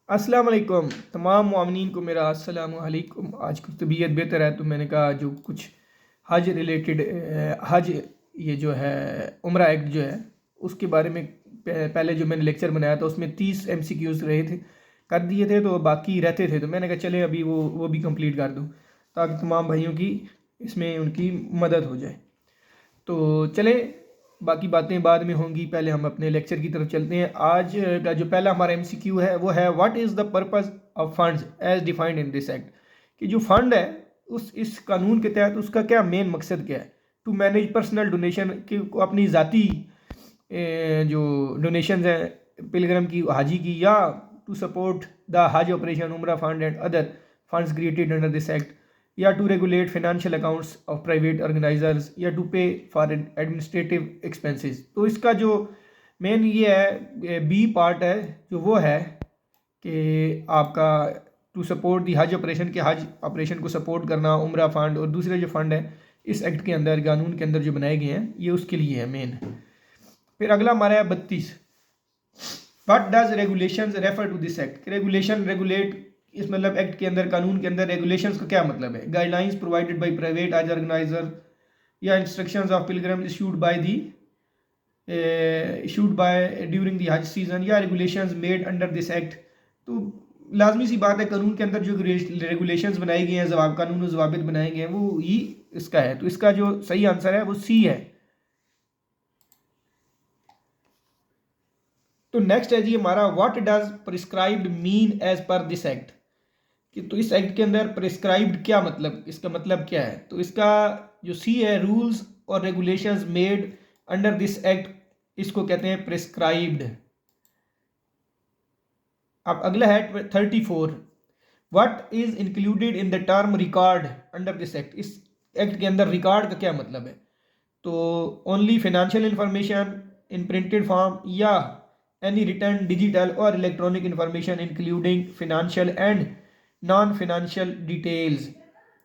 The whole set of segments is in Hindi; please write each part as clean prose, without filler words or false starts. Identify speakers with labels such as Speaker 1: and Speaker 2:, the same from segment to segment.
Speaker 1: अस्सलाम वालेकुम तमाम मुआमिनीन को मेरा अस्सलाम वालेकुम। आज की तबीयत बेहतर है तो मैंने कहा जो कुछ हज रिलेटेड हज ये जो है उम्रा एक्ट जो है उसके बारे में पहले जो मैंने लेक्चर बनाया था उसमें 30 MCQs रहे थे, कर दिए थे, तो बाकी रहते थे तो मैंने कहा चले अभी वो भी कंप्लीट कर दूँ ताकि तमाम भाइयों की इसमें उनकी मदद हो जाए। तो चले बाकी बातें बाद में होंगी, पहले हम अपने लेक्चर की तरफ चलते हैं। आज का जो पहला हमारा MCQ है वो है what is the purpose of funds as defined in this act. कि जो फंड है उस इस कानून के तहत उसका क्या मेन मकसद क्या है। टू मैनेज पर्सनल डोनेशन की अपनी ज़ाती जो डोनेशन हैं पिलग्रम की हाजी की, या to support the Hajj operation Umrah fund and other funds created under this act, या to regulate financial accounts of private organisers, या to pay for administrative expenses. तो इसका जो मेन ये है बी पार्ट है जो वो है कि आपका टू सपोर्ट दी हज ऑपरेशन के हज ऑपरेशन को सपोर्ट करना उमरा फंड, और दूसरे जो फंड है इस एक्ट के अंदर कानून के अंदर जो बनाए गए हैं ये उसके लिए है मेन। फिर अगला हमारा है 32, what does regulations refer to this act. Regulation regulate इस मतलब एक्ट के अंदर कानून के अंदर रेगुलेशंस का क्या मतलब है। गाइडलाइंस प्रोवाइडेड बाय प्राइवेट हज ऑर्गेनाइजर या instructions of Pilgrim issued by during the हज सीजन, या regulations made under this act. तो लाजमी सी बात है कानून के अंदर जो रेगुलेशंस बनाए गए हैं, जवाब कानून और जवाबित बनाए गए हैं वो ही इसका है। तो इसका जो सही आंसर है वो सी है। तो नेक्स्ट है जी हमारा what does prescribed mean as per this act. कि तो इस एक्ट के अंदर प्रिस्क्राइब्ड क्या मतलब, इसका मतलब क्या है। तो इसका जो सी है रूल्स और regulations made under this act, इसको कहते हैं प्रिस्क्राइब्ड। अब अगला है 34, what is included in the term record under this act. इस एक्ट के अंदर रिकॉर्ड का क्या मतलब है। तो only financial information in printed form, या एनी रिटर्न डिजिटल और electronic information including financial and non financial details.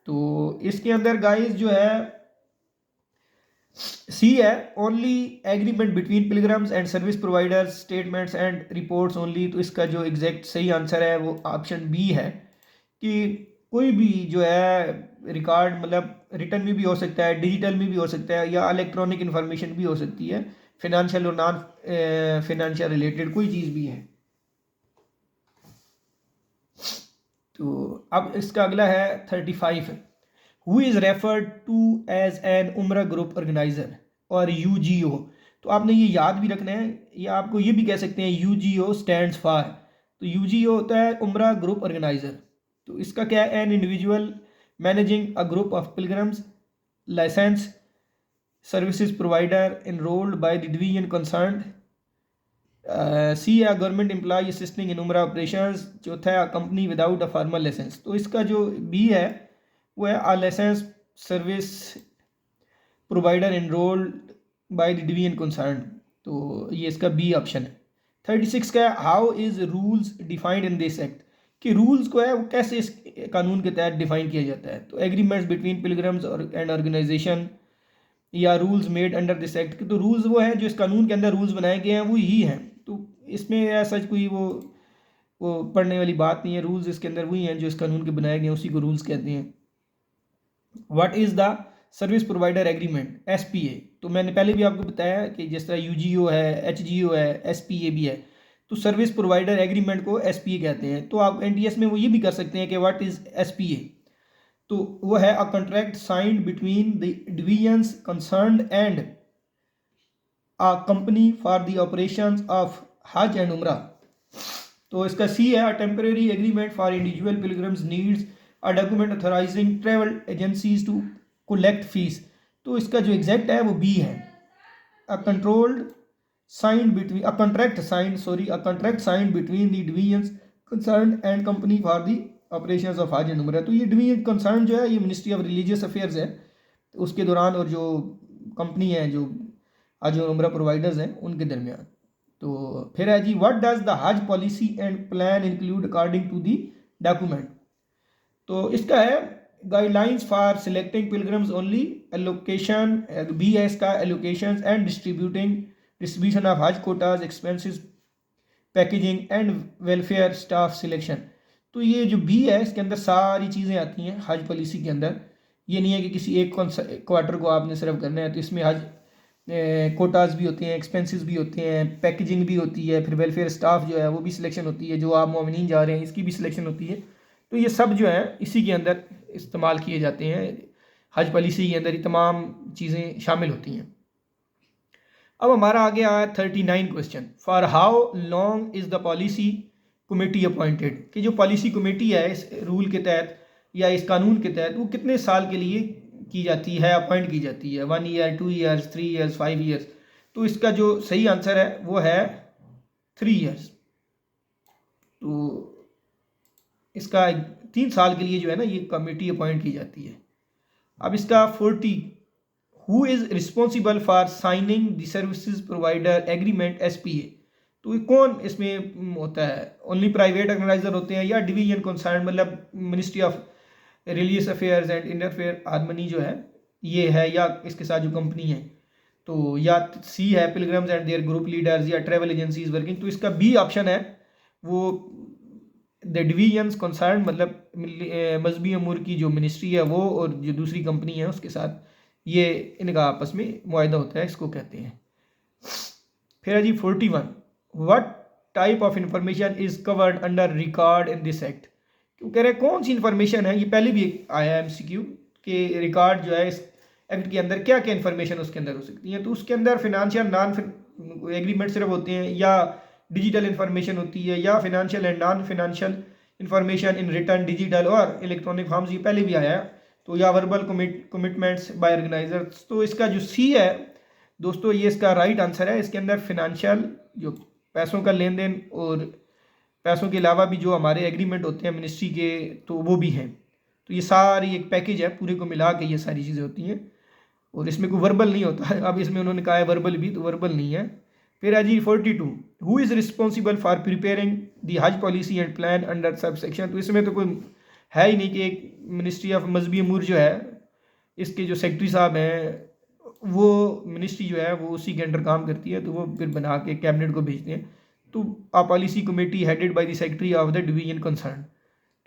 Speaker 1: तो इसके अंदर गाइस जो है सी है only agreement between pilgrims and service providers statements and reports only. तो इसका जो एग्जैक्ट सही आंसर है वो ऑप्शन बी है कि कोई भी जो है रिकॉर्ड मतलब रिटर्न में भी हो सकता है, डिजिटल में भी हो सकता है, या इलेक्ट्रॉनिक इंफॉर्मेशन भी हो सकती है, फाइनेंशियल और नॉन फाइनेंशियल रिलेटेड कोई चीज़ भी है। तो अब इसका अगला है 35, who is referred to as an Umrah group organiser और UGO। तो आपने ये याद भी रखना है, या आपको ये भी कह सकते हैं UGO स्टैंड्स फॉर। तो UGO होता है उम्रा ग्रुप ऑर्गेनाइजर। तो इसका क्या है, an individual managing a group of pilgrims licence services provider enrolled by the division concerned। C है government employ assisting in Umrah operations. चौथा है company without a formal licence. तो इसका जो बी है वो है a licence service provider enrolled by the division concern. तो ये इसका बी ऑप्शन है। 36 का है how is rules defined in this act. कि रूल्स को है वो कैसे इस कानून के तहत डिफाइन किया जाता है। तो एग्रीमेंट्स बिटवीन पिलग्रम्स और एंड ऑर्गेनाइजेशन, या rules made under this act. तो रूल्स वो हैं जो इस कानून के अंदर रूल्स बनाए गए हैं वो ही हैं। तो इसमें ऐसा कोई वो पढ़ने वाली बात नहीं है, रूल्स इसके अंदर वही हैं जो इस कानून के बनाए गए हैं, उसी को रूल्स कहते हैं। What is the service provider agreement SPA। तो मैंने पहले भी आपको बताया कि जिस तरह UGO है, HGO है, SPA भी है। तो सर्विस प्रोवाइडर एग्रीमेंट को SPA कहते हैं। तो आप NTS में वो ये भी कर सकते हैं कि व्हाट इज़ SPA। तो वो है a contract signed between the divisions concerned and a company for the operations of Hajj and Umrah. तो इसका सी है a temporary agreement for individual pilgrims needs a document authorising travel agencies to collect fees. तो इसका जो एग्जैक्ट है वो बी है a controlled signed between a contract signed between the divisions concerned and company for the operations of Hajj and Umrah. तो ये डिवीजन कंसर्न जो है ये मिनिस्ट्री ऑफ रिलीजियस अफेयर्स है उसके दौरान, और जो कंपनी है जो हज और उमरा प्रोवाइडर्स हैं उनके दरमियान। तो फिर है जी what does the Hajj policy and plan include according to the document. तो इसका है guidelines for selecting pilgrims only, allocation B है इसका, allocation and distribution of Hajj quotas expenses packaging and welfare staff selection. तो ये जो बी है इसके अंदर सारी चीज़ें आती हैं हज पॉलिसी के अंदर। ये नहीं है कि किसी एक क्वार्टर को आपने सिर्फ करना है, तो इसमें हज कोटाज भी होते हैं, एक्सपेंसेस भी होते हैं, पैकेजिंग भी होती है, फिर वेलफेयर स्टाफ जो है वो भी सिलेक्शन होती है, जो आप मोमिनीन जा रहे हैं इसकी भी सिलेक्शन होती है। तो ये सब जो है इसी के अंदर इस्तेमाल किए जाते हैं, हज पॉलिसी के अंदर ये तमाम चीज़ें शामिल होती हैं। अब हमारा आगे आया 39 question, for how long is the policy committee appointed, कि जो पॉलिसी कमेटी है इस रूल के तहत या इस कानून के तहत वो कितने साल के लिए की जाती है, अपॉइंट की जाती है, 1 ईयर, 2 ईयर्स, 3 ईयर्स, 5 ईयर्स। तो इसका जो सही आंसर है वो है 3 ईयर्स। तो इसका 3 साल के लिए जो है ना ये कमेटी अपॉइंट की जाती है। अब इसका 40, who is responsible for signing the services provider agreement SPA। तो ये कौन इसमें होता है, ओनली प्राइवेट ऑर्गेनाइजर होते हैं या डिवीजन कंसर्न, मतलब ministry of religious affairs and inter affair harmony जो है ये है, या इसके साथ जो कंपनी है, तो या सी है pilgrims and there group leaders या ट्रैवल एजेंसीज वर्किंग। तो इसका बी ऑप्शन है वो द डिवीजन्स कंसर्न, मतलब मजहबी अमूर की जो मिनिस्ट्री है वो और जो दूसरी कंपनी है उसके साथ ये इनका आपस में मुआहदा होता है, इसको कहते हैं। फिर है जी 41, what type of information is covered under record in this act. क्यों कह रहे हैं कौन सी इंफॉर्मेशन है, ये पहले भी आया है MCQ के रिकॉर्ड जो है इस एक्ट के अंदर क्या क्या इंफॉर्मेशन उसके अंदर हो सकती है। तो उसके अंदर फिनेंशियल नॉन एग्रीमेंट सिर्फ होते हैं, या डिजिटल इंफॉर्मेशन होती है, या financial and non financial information in return, digital और इलेक्ट्रॉनिक फॉर्म्स, ये पहले भी आया है। तो या वर्बल कमिटमेंट्स बाय ऑर्गेनाइजर्स। तो इसका जो सी है दोस्तों ये इसका राइट आंसर है। इसके अंदर फिनेंशियल जो पैसों का लेन देन और पैसों के अलावा भी जो हमारे एग्रीमेंट होते हैं मिनिस्ट्री के तो वो भी हैं। तो ये सारी एक पैकेज है, पूरे को मिला के ये सारी चीज़ें होती हैं, और इसमें कोई वर्बल नहीं होता है। अब इसमें उन्होंने कहा है वर्बल भी, तो वर्बल नहीं है। फिर है जी 42, who is responsible for preparing the Hajj policy and plan under sub section. तो इसमें तो कोई है ही नहीं कि एक मिनिस्ट्री ऑफ मजहबी अमूर जो है इसके जो सेक्रेटरी साहब हैं वो मिनिस्ट्री जो है वो उसी के अंडर काम करती है, तो वो फिर बना के कैबिनेट को भेजते हैं। तो a policy committee headed by the secretary of the division concern.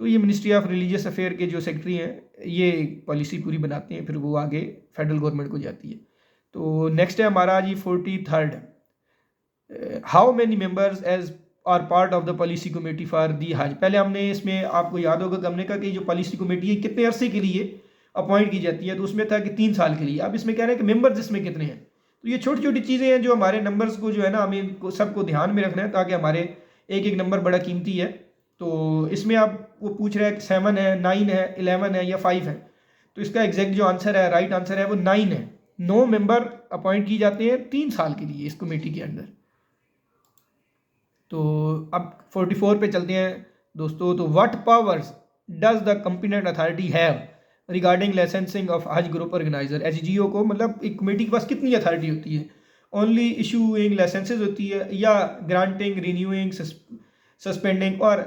Speaker 1: तो ये मिनिस्ट्री ऑफ रिलीजियस अफेयर के जो सेक्रेटरी हैं ये पॉलिसी पूरी बनाते हैं, फिर वो आगे फेडरल गवर्नमेंट को जाती है। तो नेक्स्ट है हमारा जी 43, how many members as are part of the policy committee for the Hajj. पहले हमने इसमें आपको याद होगा कि हमने कहा कि जो पॉलिसी कमेटी है कितने अरसे के लिए अपॉइंट की जाती है, तो उसमें था कि 3 साल के लिए। अब इसमें कह रहे हैं कि मेंबर्स इसमें कितने हैं। तो ये छोटी छोटी चीज़ें हैं जो हमारे नंबर्स को जो है ना हमें सबको ध्यान में रखना है, ताकि हमारे एक एक नंबर बड़ा कीमती है। तो इसमें आप वो पूछ रहे हैं कि 7 है, 9 है, 11 है या 5 है। तो इसका एग्जैक्ट जो आंसर है, राइट आंसर है वो 9 है। 9 मेंबर अपॉइंट की जाते हैं 3 साल के लिए इस कमेटी के अंदर। तो अब 44 पे चलते हैं दोस्तों। तो what powers does the competent authority have regarding licensing of हज ग्रुप ऑर्गेनाइजर। HGO को मतलब एक कमेटी के पास कितनी अथॉरिटी होती है, ओनली इशूइंग लाइसेंसेज होती है, या ग्रांटिंग, रिन्यूइंग, सस्पेंडिंग और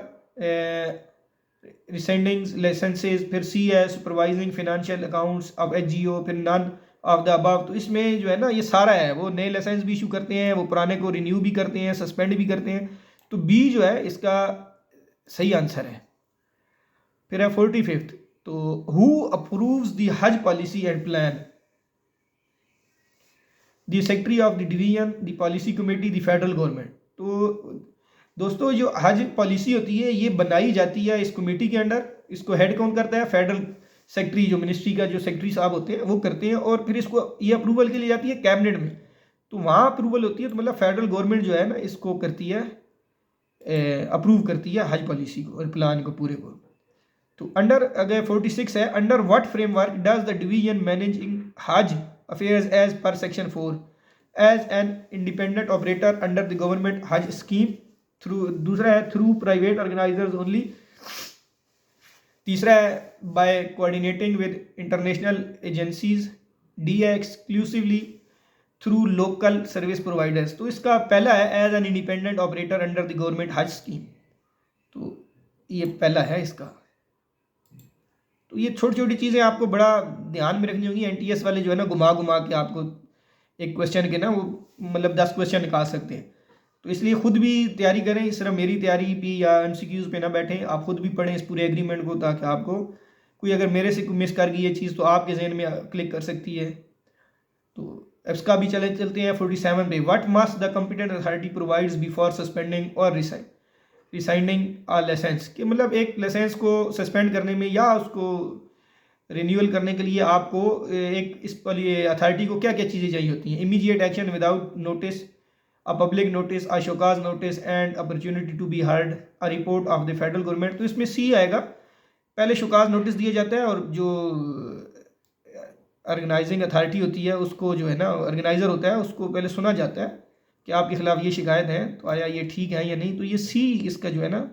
Speaker 1: रिसेंडिंग लाइसेंसेज। फिर सी है supervising financial accounts of HGO, फिर नन ऑफ द अबव। तो इसमें जो है ना ये सारा है, वो नए लाइसेंस भी इशू करते हैं, वो पुराने को रिन्यू भी करते हैं, सस्पेंड भी करते हैं। तो बी जो है इसका सही आंसर है। फिर है 45, तो who approves the Hajj policy and plan, the secretary of the division, the policy committee, the federal government. तो दोस्तों जो हज पॉलिसी होती है ये बनाई जाती है इस कमेटी के अंडर। इसको हेड कौन करता है, फेडरल सेक्रेटरी, जो मिनिस्ट्री का जो सेक्रेटरी साहब होते हैं वो करते हैं, और फिर इसको ये अप्रूवल के लिए जाती है कैबिनेट में। तो वहाँ अप्रूवल होती है, तो मतलब फेडरल गवर्नमेंट जो है ना इसको करती है, अप्रूव करती है हज पॉलिसी को और प्लान को पूरे को। तो अंडर अगर 46 है, under what framework does the division managing Hajj affairs as per section 4 as an independent operator under the government Hajj scheme through. दूसरा है थ्रू प्राइवेट ऑर्गेनाइजर्स ओनली। तीसरा है by coordinating with international agencies. D है exclusively through local service providers. तो इसका पहला है as an independent operator under the government Hajj scheme. तो ये पहला है इसका। तो ये छोटी छोटी चीज़ें आपको बड़ा ध्यान में रखनी होंगी। NTS वाले जो है ना घुमा घुमा के आपको एक क्वेश्चन के ना वो मतलब 10 क्वेश्चन निकाल सकते हैं। तो इसलिए खुद भी तैयारी करें, सिर्फ मेरी तैयारी पे या एमसीक्यूज पे ना बैठें, आप खुद भी पढ़ें इस पूरे एग्रीमेंट को, ताकि आपको कोई अगर मेरे से मिस कर गई ये चीज़ तो आपके जहन में क्लिक कर सकती है। तो इसका भी चलते हैं 47 पे। What must the competent authority provides before suspending और रिसाइनिंग आ लाइसेंस, कि मतलब एक लाइसेंस को सस्पेंड करने में या उसको रिन्यूअल करने के लिए आपको एक इस पर अथॉरिटी को क्या क्या चीज़ें चाहिए होती हैं। Immediate action without notice, a public notice, a show cause notice and opportunity to be heard, a report of the federal government. तो इसमें सी आएगा, पहले शोकाज नोटिस दिया जाता है और जो ऑर्गेनाइजिंग अथॉरिटी होती है उसको जो है ना ऑर्गेनाइज़र होता है उसको पहले सुना जाता है कि आपके खिलाफ ये शिकायत है, तो आया ये ठीक है या नहीं। तो ये सी इसका जो है ना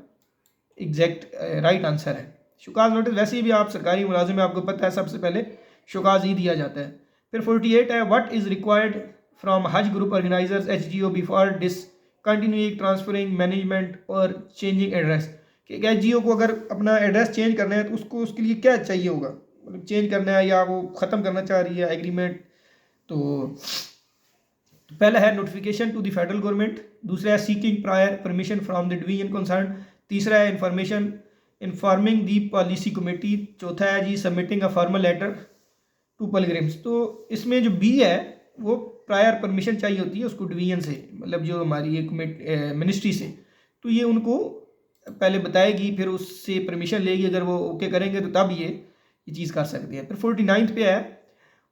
Speaker 1: एग्जैक्ट राइट आंसर है। शुकाज नोटिस वैसे भी आप सरकारी मुलाजिम में आपको पता है सबसे पहले शुकाज ही दिया जाता है। फिर 48 है, what is required from Hajj group organisers HGO before discontinuing transferring management और चेंजिंग एड्रेस, कि HGO को अगर अपना एड्रेस चेंज करना है तो उसको उसके लिए क्या चाहिए होगा, मतलब चेंज करना है या वो ख़त्म करना चाह रही है एग्रीमेंट। तो पहला है notification to the federal government, दूसरा है seeking prior permission from the division concern, तीसरा है information informing the policy committee, चौथा है जी submitting a formal letter to pilgrims. तो इसमें जो बी है वो प्रायर परमिशन चाहिए होती है उसको डिवीजन से, मतलब जो हमारी एक मिनिस्ट्री से, तो ये उनको पहले बताएगी फिर उससे परमिशन लेगी, अगर वो ओके करेंगे तो तब ये चीज़ कर सकते हैं। फिर 49 पे है,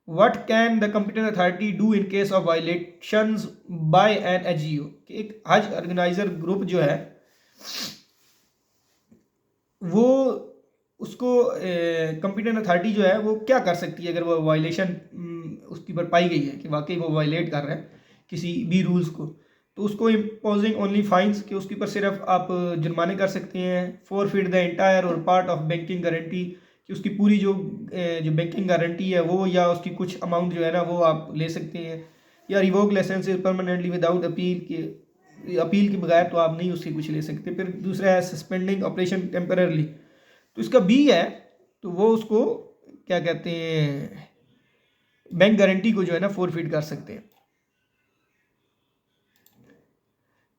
Speaker 1: what can the competent authority do in case of violations by an HGO, कि एक हज ऑर्गेनाइजर ग्रुप जो है वो उसको कॉम्पिटेंट अथॉरिटी जो है वो क्या कर सकती है अगर वो वायलेशन उसकी पर पाई गई है कि वाकई वो वायलेट कर रहा है किसी भी रूल्स को, तो उसको इम्पोजिंग ओनली फाइन्स, कि उसके ऊपर सिर्फ आप जुर्माने कर सकते हैं। फॉरफिट द एंटायर और पार्ट ऑफ बैंकिंग गारंटी, कि उसकी पूरी जो बैंकिंग गारंटी है वो या उसकी कुछ अमाउंट जो है ना वो आप ले सकते हैं। या revoke licence permanently without appeal, के अपील के बगैर तो आप नहीं उससे कुछ ले सकते। फिर दूसरा है सस्पेंडिंग ऑपरेशन टेम्पररली, तो इसका बी है, तो वो उसको क्या कहते हैं बैंक गारंटी को जो है ना फॉरफिट कर सकते हैं।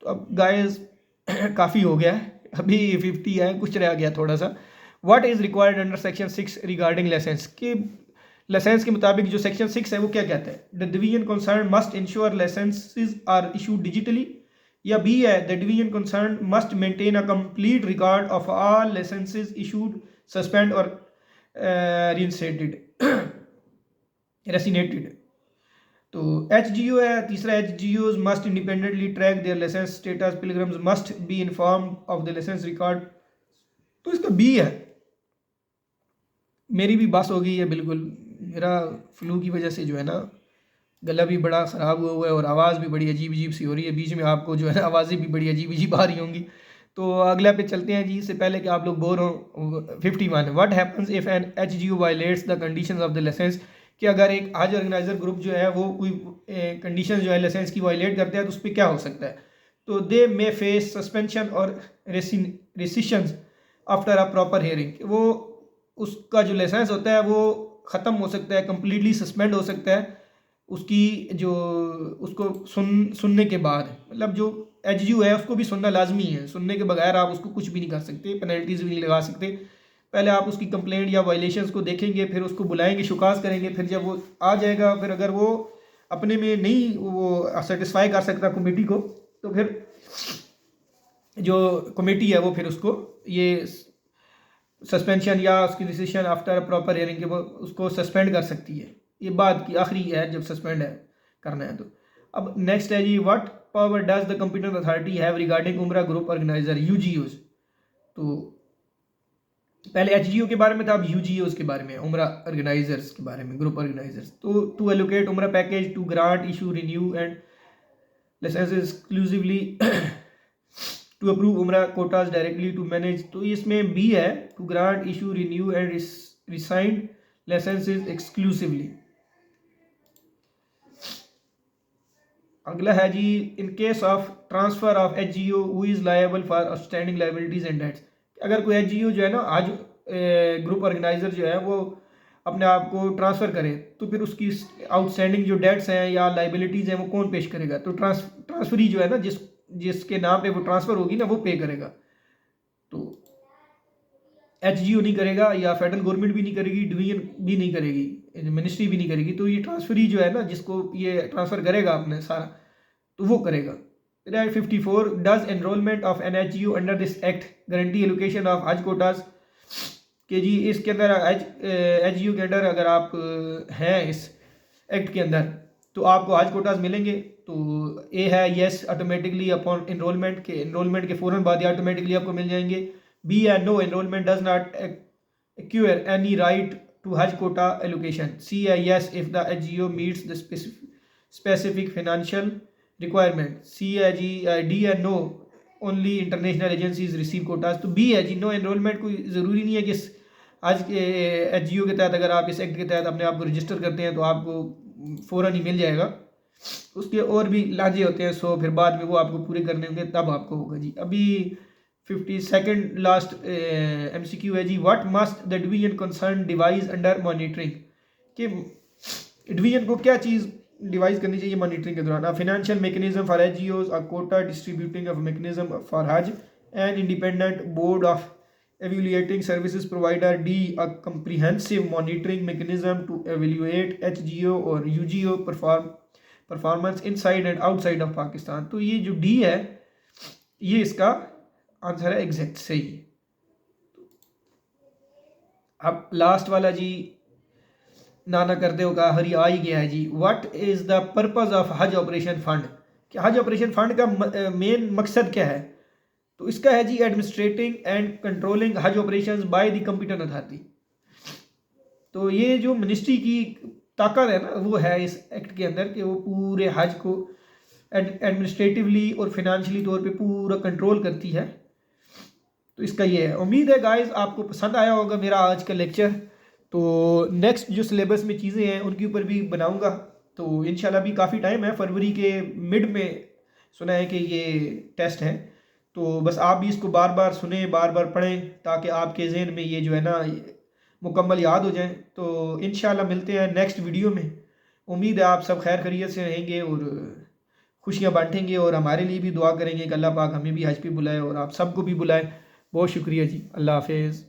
Speaker 1: तो अब गाइस काफ़ी हो गया है, अभी 50 है, कुछ रह गया थोड़ा सा। What is required under section 6 regarding licence, के लाइसेंस के मुताबिक जो सेक्शन 6 है वो क्या कहता है, the division concern must ensure licences are issued digitally, या बी है the division concern must maintain a complete record of all licences issued suspend और रेसिनेटेड। तो HGO है तीसरा, HGOs must independently track their licence status, pilgrims must be inform of the licence record. तो इसका बी है। मेरी भी बस हो गई है बिल्कुल, मेरा फ्लू की वजह से जो है ना गला भी बड़ा ख़राब हुआ है और आवाज़ भी बड़ी अजीब अजीब सी हो रही है, बीच में आपको जो है ना आवाज़ें भी बड़ी अजीब अजीब आ रही होंगी। तो अगला पे चलते हैं जी, इससे पहले कि आप लोग बोर हो। 51, what happens if an HGO violates the conditions of the licence, कि अगर एक हज ऑर्गेनाइजर ग्रुप जो है वो कोई कंडीशन जो है लाइसेंस की वायलेट करते हैं तो उस पर क्या हो सकता है। तो दे मे फेस सस्पेंशन और रेसिशंस आफ्टर अ प्रॉपर हियरिंग, वो उसका जो लाइसेंस होता है वो ख़त्म हो सकता है, कम्प्लीटली सस्पेंड हो सकता है उसकी जो उसको सुनने के बाद, मतलब जो HGO है उसको भी सुनना लाजमी है, सुनने के बगैर आप उसको कुछ भी नहीं कर सकते, पेनल्टीज भी नहीं लगा सकते। पहले आप उसकी कंप्लेंट या वायलेशंस को देखेंगे, फिर उसको बुलाएंगे, शुकास करेंगे, फिर जब वो आ जाएगा, फिर अगर वो अपने में नहीं वो सेटिस्फाई कर सकता कमेटी को, तो फिर जो कमेटी है वो फिर उसको ये सस्पेंशन या उसकी डिसीजन आफ्टर प्रॉपर हियरिंग के वो उसको सस्पेंड कर सकती है। ये बात की आखिरी है जब सस्पेंड है करना है। तो अब नेक्स्ट है जी, what power does the competent authority have regarding Umrah group organiser UGOs। तो पहले HGO के बारे में था, अब UGOs के बारे में, उम्रा ऑर्गेनाइजर्स के बारे में, ग्रुप ऑर्गेनाइजर्स। तो to allocate Umrah package, to grant issue renew and licence exclusively, to approve Umrah quotas directly, to manage. तो इसमें बी है, to grant issue renew and rescind licences exclusively. अगला है जी, in case of transfer of HGO who is liable for outstanding liabilities and debts, अगर कोई HGO जो है ना आज ग्रुप ऑर्गेनाइजर जो है वो अपने आप को ट्रांसफ़र करे तो फिर उसकी आउटस्टैंडिंग जो डेट्स हैं या लाइबिलिटीज़ हैं वो कौन पेश करेगा। तो ट्रांसफरी जो है ना जिस जिसके नाम पे वो ट्रांसफ़र होगी ना वो पे करेगा। तो HGO नहीं करेगा या फेडरल गवर्नमेंट भी नहीं करेगी, डिवीजन भी नहीं करेगी, मिनिस्ट्री भी नहीं करेगी। तो ये ट्रांसफरी जो है ना, जिसको ये ट्रांसफ़र करेगा आपने सारा, तो वो करेगा। Right 54 does enrolment of an HGO under this act guarantee allocation of Hajj quotas, कि जी इसके अंदर HGO के अंडर अगर आप हैं इस एक्ट के अंदर तो आपको हज कोटास मिलेंगे। तो ए है येस ऑटोमेटिकली अपॉन एनरोलमेंट के, एनरोलमेंट के फ़ौरन बाद ये ऑटोमेटिकली आपको मिल जाएंगे। बी है no enrolment does not acquire any right to Hajj quota allocation. C है yes if the HGO meets the specific financial requirement. C है जी, डी है no only international agencies receive quotas. तो बी है जी नो एनरोलमेंट, कोई ज़रूरी नहीं है कि आज के HGO के तहत अगर आप इस एक्ट के तहत अपने आप को रजिस्टर करते हैं तो आपको फ़ौरन ही मिल जाएगा। उसके और भी लांझे होते हैं, सो फिर बाद में वो आपको पूरे करने होंगे तब आपको होगा जी। अभी 52nd लास्ट MCQ है जी, what must the division concern devise under monitoring, कि डिवीजन को क्या चीज़ डिवाइस करनी चाहिए मॉनिटरिंग के दौरान। Financial mechanism for HGOs, a quota distributing of mechanism for Hajj and independent board of evaluating services provider। D a comprehensive monitoring mechanism to evaluate HGO और UGO performance inside and outside of Pakistan. तो ये जो D है ये इसका आंसर है एग्जैक्ट सही। अब लास्ट वाला जी, नाना करते हो का हरी आ ही गया है जी। What is the purpose of Hajj operation fund, कि हज ऑपरेशन फंड का मेन मकसद क्या है। तो इसका है जी एडमिनिस्ट्रेटिंग एंड कंट्रोलिंग हज operations by the competent authority. तो ये जो मिनिस्ट्री की ताकत है ना वो है इस एक्ट के अंदर कि वो पूरे हज को एडमिनिस्ट्रेटिवली और फिनेंशियली तौर पे पूरा कंट्रोल करती है। तो इसका ये है। उम्मीद है गाइस आपको पसंद आया होगा मेरा आज का लेक्चर। तो नेक्स्ट जो सिलेबस में चीज़ें हैं उनके ऊपर भी बनाऊंगा। तो इंशाल्लाह भी काफ़ी टाइम है, फरवरी के मिड में सुना है कि ये टेस्ट है। तो बस आप भी इसको बार बार सुने, बार बार पढ़ें ताकि आपके जहन में ये जो है ना मुकम्मल याद हो जाए। तो इंशाल्लाह मिलते हैं नेक्स्ट वीडियो में। उम्मीद है आप सब खैर खैरियत से रहेंगे और खुशियाँ बांटेंगे और हमारे लिए भी दुआ करेंगे कि अल्लाह पाक हमें भी हज पे बुलाए और आप सबको भी बुलाए। बहुत शुक्रिया जी, अल्लाह हाफिज़।